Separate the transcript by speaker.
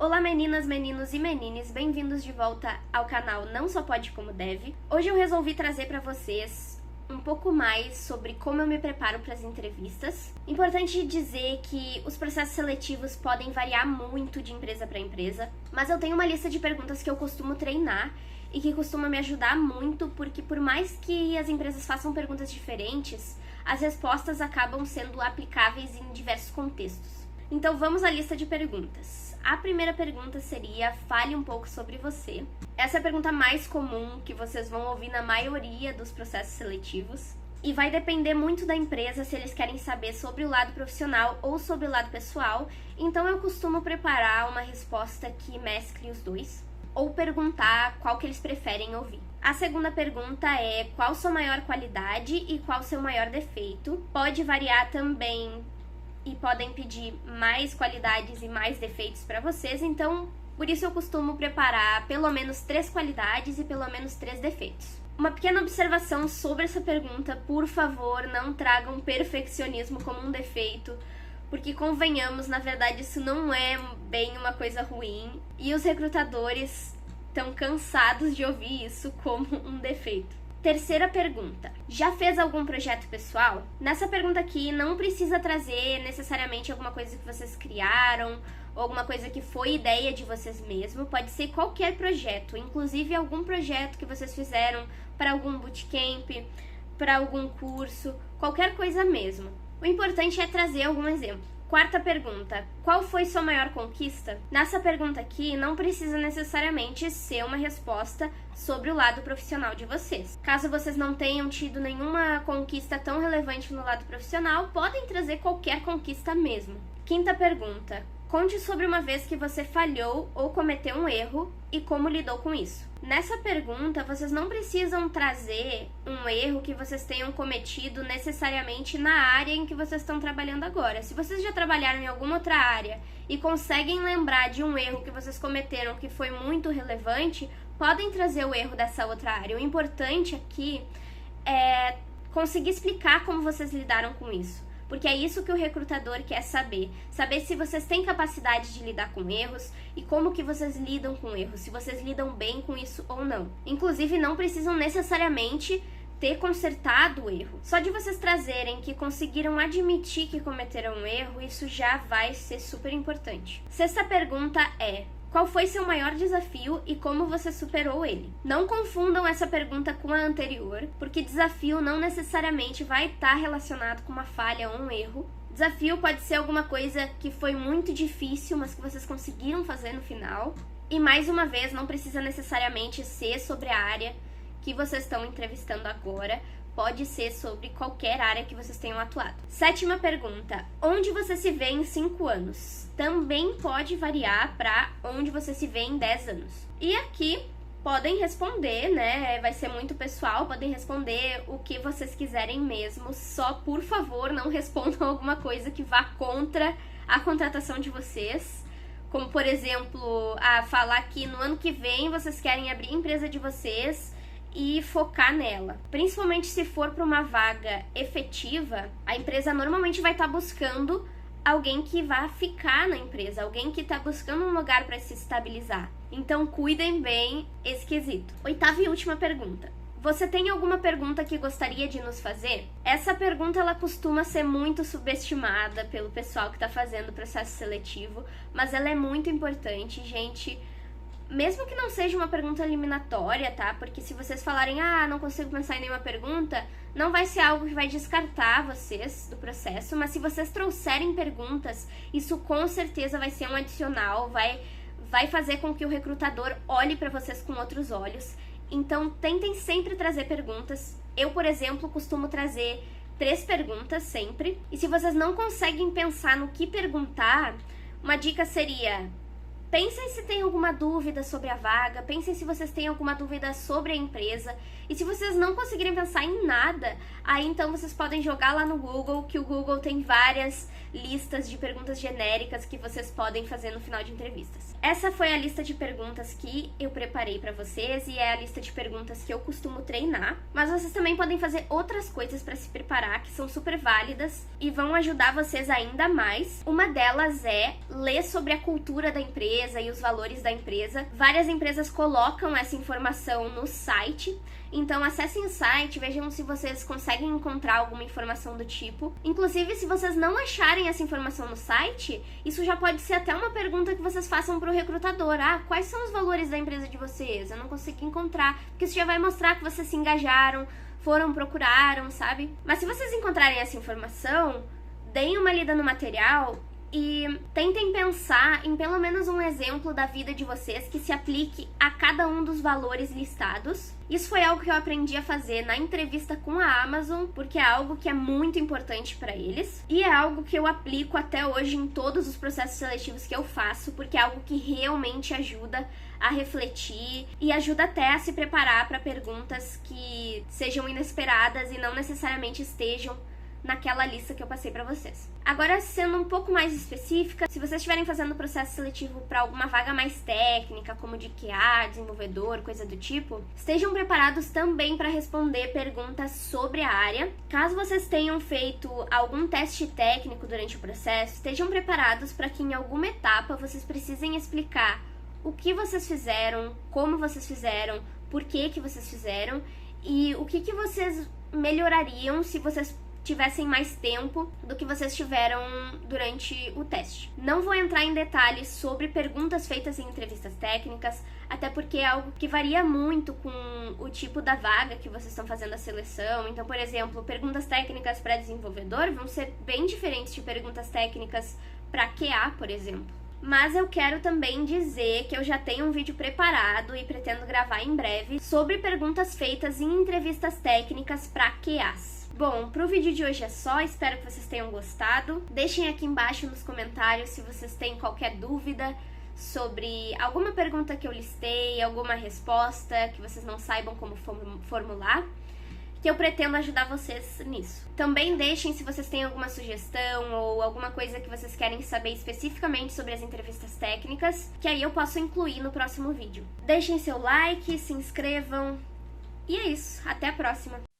Speaker 1: Olá meninas, meninos e menines, bem-vindos de volta ao canal Não Só Pode Como Deve. Hoje eu resolvi trazer para vocês um pouco mais sobre como eu me preparo para as entrevistas. Importante dizer que os processos seletivos podem variar muito de empresa para empresa, mas eu tenho uma lista de perguntas que eu costumo treinar e que costuma me ajudar muito, porque por mais que as empresas façam perguntas diferentes, as respostas acabam sendo aplicáveis em diversos contextos. Então vamos à lista de perguntas. A primeira pergunta seria: fale um pouco sobre você. Essa é a pergunta mais comum que vocês vão ouvir na maioria dos processos seletivos. E vai depender muito da empresa se eles querem saber sobre o lado profissional ou sobre o lado pessoal. Então eu costumo preparar uma resposta que mescle os dois, ou perguntar qual que eles preferem ouvir. A segunda pergunta é: qual sua maior qualidade e qual seu maior defeito? Pode variar também e podem pedir mais qualidades e mais defeitos para vocês, então por isso eu costumo preparar pelo menos 3 qualidades e pelo menos 3 defeitos. Uma pequena observação sobre essa pergunta: por favor, não tragam perfeccionismo como um defeito, porque convenhamos, na verdade isso não é bem uma coisa ruim e os recrutadores estão cansados de ouvir isso como um defeito. Terceira pergunta: já fez algum projeto pessoal? Nessa pergunta aqui não precisa trazer necessariamente alguma coisa que vocês criaram ou alguma coisa que foi ideia de vocês mesmos. Pode ser qualquer projeto, inclusive algum projeto que vocês fizeram para algum bootcamp, para algum curso, qualquer coisa mesmo. O importante é trazer algum exemplo. Quarta pergunta: qual foi sua maior conquista? Nessa pergunta aqui, não precisa necessariamente ser uma resposta sobre o lado profissional de vocês. Caso vocês não tenham tido nenhuma conquista tão relevante no lado profissional, podem trazer qualquer conquista mesmo. Quinta pergunta: conte sobre uma vez que você falhou ou cometeu um erro e como lidou com isso. Nessa pergunta, vocês não precisam trazer um erro que vocês tenham cometido necessariamente na área em que vocês estão trabalhando agora. Se vocês já trabalharam em alguma outra área e conseguem lembrar de um erro que vocês cometeram que foi muito relevante, podem trazer o erro dessa outra área. O importante aqui é conseguir explicar como vocês lidaram com isso, porque é isso que o recrutador quer saber. Saber se vocês têm capacidade de lidar com erros e como que vocês lidam com erros, se vocês lidam bem com isso ou não. Inclusive, não precisam necessariamente ter consertado o erro. Só de vocês trazerem que conseguiram admitir que cometeram um erro, isso já vai ser super importante. Sexta pergunta é: qual foi seu maior desafio e como você superou ele? Não confundam essa pergunta com a anterior, porque desafio não necessariamente vai estar relacionado com uma falha ou um erro. Desafio pode ser alguma coisa que foi muito difícil, mas que vocês conseguiram fazer no final. E mais uma vez, não precisa necessariamente ser sobre a área que vocês estão entrevistando agora. Pode ser sobre qualquer área que vocês tenham atuado. Sétima pergunta: onde você se vê em 5 anos? Também pode variar para onde você se vê em 10 anos. E aqui podem responder, né? Vai ser muito pessoal, podem responder o que vocês quiserem mesmo. Só, por favor, não respondam alguma coisa que vá contra a contratação de vocês. Como, por exemplo, falar que no ano que vem vocês querem abrir a empresa de vocês e focar nela. Principalmente se for para uma vaga efetiva, a empresa normalmente vai estar buscando alguém que vá ficar na empresa, alguém que está buscando um lugar para se estabilizar. Então cuidem bem esse quesito. Oitava e última pergunta: você tem alguma pergunta que gostaria de nos fazer? Essa pergunta ela costuma ser muito subestimada pelo pessoal que está fazendo o processo seletivo, mas ela é muito importante, gente. Mesmo que não seja uma pergunta eliminatória, tá? Porque se vocês falarem: não consigo pensar em nenhuma pergunta, não vai ser algo que vai descartar vocês do processo, mas se vocês trouxerem perguntas, isso com certeza vai ser um adicional, vai fazer com que o recrutador olhe para vocês com outros olhos. Então, tentem sempre trazer perguntas. Eu, por exemplo, costumo trazer 3 perguntas sempre. E se vocês não conseguem pensar no que perguntar, uma dica seria: pensem se tem alguma dúvida sobre a vaga, pensem se vocês têm alguma dúvida sobre a empresa. E se vocês não conseguirem pensar em nada, aí então vocês podem jogar lá no Google, que o Google tem várias listas de perguntas genéricas que vocês podem fazer no final de entrevistas. Essa foi a lista de perguntas que eu preparei para vocês e é a lista de perguntas que eu costumo treinar. Mas vocês também podem fazer outras coisas para se preparar que são super válidas e vão ajudar vocês ainda mais. Uma delas é ler sobre a cultura da empresa, empresa e os valores da empresa. Várias empresas colocam essa informação no site, então acessem o site, vejam se vocês conseguem encontrar alguma informação do tipo. Inclusive, se vocês não acharem essa informação no site, isso já pode ser até uma pergunta que vocês façam para o recrutador. Quais são os valores da empresa de vocês? Eu não consegui encontrar, porque isso já vai mostrar que vocês se engajaram, procuraram, sabe? Mas se vocês encontrarem essa informação, deem uma lida no material e tentem pensar em pelo menos um exemplo da vida de vocês que se aplique a cada um dos valores listados. Isso foi algo que eu aprendi a fazer na entrevista com a Amazon, porque é algo que é muito importante para eles e é algo que eu aplico até hoje em todos os processos seletivos que eu faço, porque é algo que realmente ajuda a refletir e ajuda até a se preparar para perguntas que sejam inesperadas e não necessariamente estejam naquela lista que eu passei pra vocês. Agora, sendo um pouco mais específica, se vocês estiverem fazendo processo seletivo para alguma vaga mais técnica, como de QA, desenvolvedor, coisa do tipo, estejam preparados também para responder perguntas sobre a área. Caso vocês tenham feito algum teste técnico durante o processo, estejam preparados para que em alguma etapa vocês precisem explicar o que vocês fizeram, como vocês fizeram, por que vocês fizeram e o que vocês melhorariam se vocês tivessem mais tempo do que vocês tiveram durante o teste. Não vou entrar em detalhes sobre perguntas feitas em entrevistas técnicas, até porque é algo que varia muito com o tipo da vaga que vocês estão fazendo a seleção. Então, por exemplo, perguntas técnicas para desenvolvedor vão ser bem diferentes de perguntas técnicas para QA, por exemplo. Mas eu quero também dizer que eu já tenho um vídeo preparado e pretendo gravar em breve sobre perguntas feitas em entrevistas técnicas para QAs. Bom, pro vídeo de hoje é só, espero que vocês tenham gostado. Deixem aqui embaixo nos comentários se vocês têm qualquer dúvida sobre alguma pergunta que eu listei, alguma resposta que vocês não saibam como formular, que eu pretendo ajudar vocês nisso. Também deixem se vocês têm alguma sugestão ou alguma coisa que vocês querem saber especificamente sobre as entrevistas técnicas, que aí eu posso incluir no próximo vídeo. Deixem seu like, se inscrevam, e é isso, até a próxima!